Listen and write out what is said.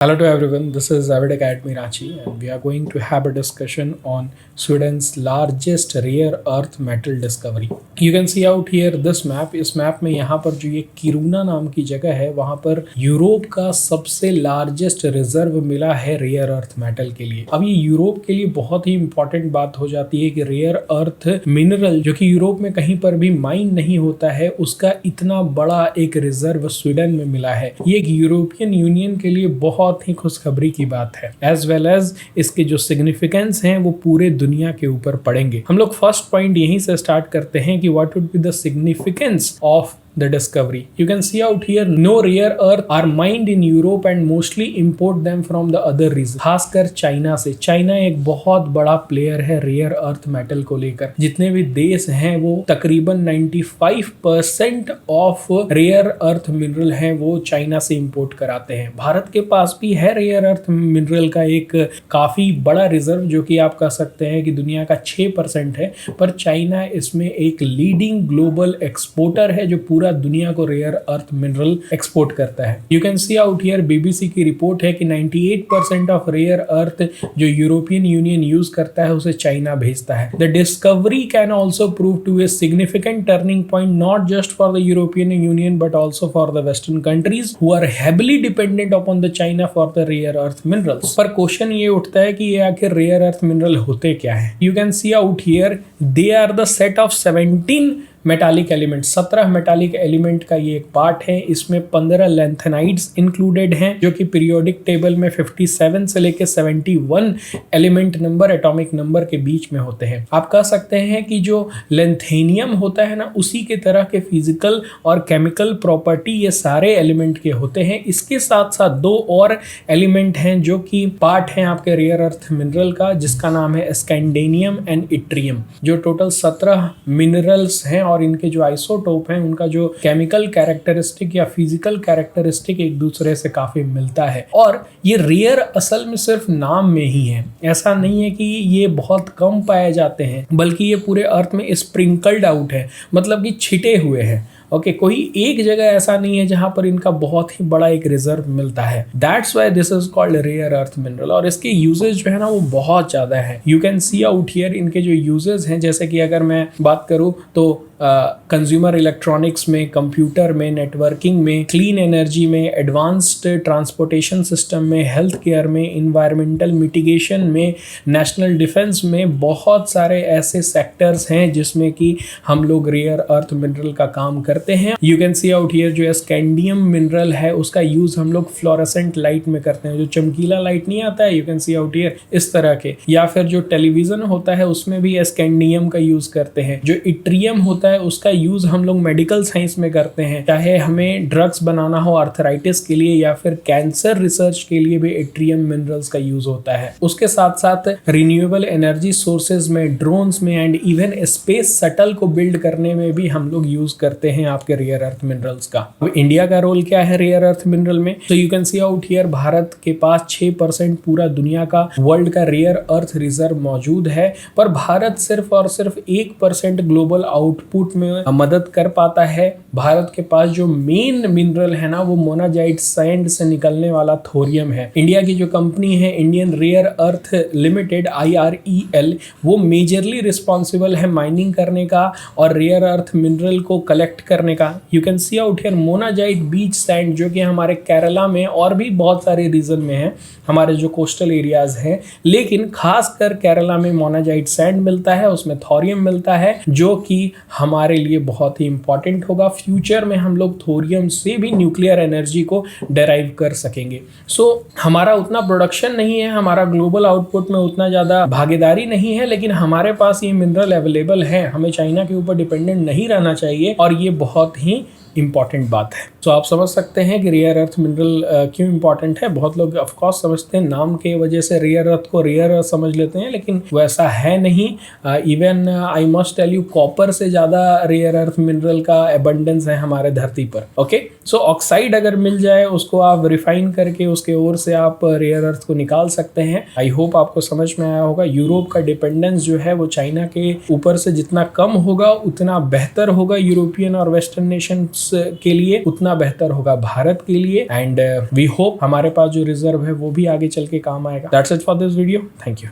Hello to everyone, this is Avid Academy Ranchi and we are going to have a discussion on Sweden's largest rare earth metal discovery. You can see out here this map. इस map में यहाँ पर जो ये Kiruna नाम की जगह है वहाँ पर यूरोप का सबसे लार्जेस्ट रिजर्व मिला है रेयर अर्थ मेटल के लिए। अब ये यूरोप के लिए बहुत ही इंपॉर्टेंट बात हो जाती है कि रेयर अर्थ मिनरल जो कि यूरोप में कहीं पर भी माइन नहीं होता है उसका इतना बड़ा एक रिजर्व स्वीडन में मिला है। ये एक यूरोपियन यूनियन के लिए बहुत ही खुशखबरी की बात है। एज वेल एज इसके जो सिग्निफिकेंस हैं वो पूरे दुनिया के ऊपर पड़ेंगे। हम लोग फर्स्ट पॉइंट यहीं से स्टार्ट करते हैं कि what would be the significance of the discovery. You can see out here no rare earth are mined in Europe and mostly import them from the other regions. खासकर China से। China एक बहुत बड़ा player है rare earth metal को लेकर। जितने भी देश हैं वो तकरीबन 95% ऑफ रेयर अर्थ मिनरल हैं वो चाइना से इंपोर्ट कराते हैं। भारत के पास भी है रेयर अर्थ मिनरल का एक काफी बड़ा रिजर्व जो कि आप कह सकते हैं कि दुनिया का 6% है, पर चाइना इसमें एक लीडिंग ग्लोबल एक्सपोर्टर है जो पूरा दुनिया को रेयर अर्थ मिनरल एक्सपोर्ट करता है। You can see out here BBC की रिपोर्ट है कि 98% ऑफ रेयर अर्थ जो यूरोपियन यूनियन यूज करता है उसे चाइना भेजता है। The discovery can also prove to a significant turning point not just for the European Union but also for the western countries who are heavily dependent upon the China for the rare earth minerals. पर question ये उठता है कि ये आखिर rare earth mineral होते क्या है। You can see out here they are the set of 17 metallic element. 17 metallic element का ये एक पार्ट है। इसमें 15 लेंथेनाइड्स इंक्लूडेड हैं जो कि पीरियोडिक टेबल में 57 से लेकर 71 एलिमेंट नंबर एटॉमिक नंबर के बीच में होते हैं। आप कह सकते हैं कि जो लेंथेनियम होता है ना उसी के तरह के फिजिकल और केमिकल प्रॉपर्टी ये सारे एलिमेंट के होते हैं। इसके साथ साथ दो और एलिमेंट हैं जो कि पार्ट हैं आपके रेयर अर्थ मिनरल का, जिसका नाम है स्कैंडेनियम एंड इट्रियम, जो टोटल 17 मिनरल्स हैं और इनके जो आइसोटोप हैं उनका जो केमिकल कैरेक्टरिस्टिक या फिजिकल कैरेक्टरिस्टिक एक दूसरे से काफी मिलता है। और ये रेयर असल में सिर्फ नाम में ही है, ऐसा नहीं है कि ये बहुत कम पाए जाते हैं, बल्कि ये पूरे अर्थ में स्प्रिंकल्ड आउट है, मतलब कि छिटे हुए हैं। ओके, कोई एक जगह ऐसा नहीं है जहां पर इनका बहुत ही बड़ा एक रिजर्व मिलता है। That's why this is called rare earth mineral. और इसके यूजेज जो है ना वो बहुत ज्यादा है। You can see out here इनके जो यूजेज हैं, जैसे कि अगर मैं बात करूं तो कंज्यूमर इलेक्ट्रॉनिक्स में, कंप्यूटर में, नेटवर्किंग में, क्लीन एनर्जी में, एडवांस्ड ट्रांसपोर्टेशन सिस्टम में, हेल्थ केयर में, इन्वायरमेंटल मिटिगेशन में, नेशनल डिफेंस में, बहुत सारे ऐसे सेक्टर्स हैं जिसमें कि हम लोग रेयर अर्थ मिनरल का काम करते हैं। You can see out here जो स्कैंडियम मिनरल है उसका यूज हम लोग फ्लोरेसेंट लाइट में करते हैं, जो चमकीला लाइट नहीं आता है, you can see out here इस तरह के। या फिर जो टेलीविजन होता है उसमें भी स्कैंडियम का यूज करते हैं। जो इट्रियम होता है उसका यूज हम लोग मेडिकल साइंस में करते हैं, चाहे हमें ड्रग्स बनाना हो आर्थराइटिस के लिए या फिर कैंसर रिसर्च के लिए भी इट्रियम मिनरल्स का यूज होता है। उसके साथ साथ रिन्यूएबल एनर्जी सोर्सेज में, ड्रोन्स में एंड इवन स्पेस शटल को बिल्ड करने में भी हम लोग यूज करते हैं आपके रेयर अर्थ मिनरल्स का। अब इंडिया का रोल क्या है रेयर अर्थ मिनरल में? तो you can see out here Bharat के पास 6% पूरा दुनिया का वर्ल्ड का रेयर अर्थ रिजर्व मौजूद है, पर भारत सिर्फ और सिर्फ 1% ग्लोबल आउटपुट में मदद कर पाता है। भारत के पास जो मेन मिनरल है ना वो मोनाजाइट सैंड से निकलने वाला थोरियम है। इंडिया की जो कंपनी है Indian rare earth limited IREL, वो मेजरली रिस्पॉन्सिबल है माइनिंग करने का और रेयर अर्थ मिनरल को कलेक्ट करने का। You can see out here monazite beach sand जो कि हमारे केरला में और भी बहुत सारे रीजन में है, हमारे जो कोस्टल एरियाज हैं, लेकिन खासकर केरला में मोनाजाइट सैंड मिलता है, उसमें थोरियम मिलता है जो कि हमारे लिए बहुत ही इंपॉर्टेंट होगा। फ्यूचर में हम लोग थोरियम से भी न्यूक्लियर एनर्जी को डेराइव कर सकेंगे। सो हमारा उतना प्रोडक्शन नहीं है, हमारा ग्लोबल आउटपुट में उतना ज़्यादा भागीदारी नहीं है, लेकिन हमारे पास ये मिनरल अवेलेबल है। हमें चाइना के ऊपर डिपेंडेंट नहीं रहना चाहिए और ये बहुत ही इंपॉर्टेंट बात है। तो आप समझ सकते हैं कि रेयर अर्थ मिनरल क्यों इंपॉर्टेंट है। बहुत लोग ऑफ कोर्स समझते हैं, नाम के वजह से रेयर अर्थ को रेयर अर्थ समझ लेते हैं, लेकिन वैसा है नहीं। Even I must tell you copper से ज़्यादा रेयर अर्थ मिनरल का एबंडेंस है हमारे धरती पर। ओके सो ऑक्साइड अगर मिल जाए उसको आप रिफाइन करके उसके ओर से आप रेयर अर्थ को निकाल सकते हैं। आई होप आपको समझ में आया होगा। यूरोप का डिपेंडेंस जो है वो चाइना के ऊपर से जितना कम होगा उतना बेहतर होगा यूरोपियन और वेस्टर्न नेशंस के लिए, उतना बेहतर होगा भारत के लिए। एंड वी होप हमारे पास जो रिजर्व है वो भी आगे चल के काम आएगा। That's it for this video. Thank you.